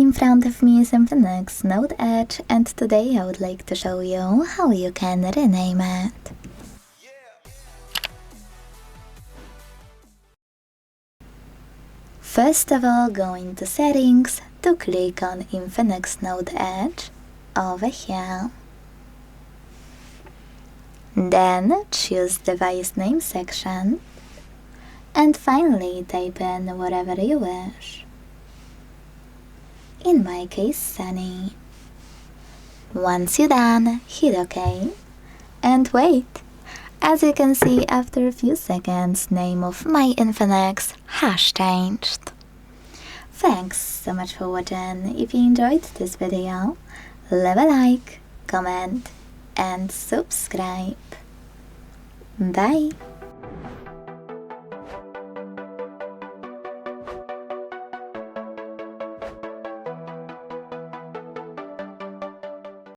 In front of me is INFINIX Note Edge, and today I would like to show you how you can rename it. First of all, go into Settings to click on INFINIX Note Edge over here. Then choose Device Name section, and finally type in whatever you wish. In my case, Sunny. Once you're done, hit OK, and wait. As you can see, after a few seconds, name of my INFINIX has changed. Thanks so much for watching. If you enjoyed this video, leave a like, comment, and subscribe. Bye!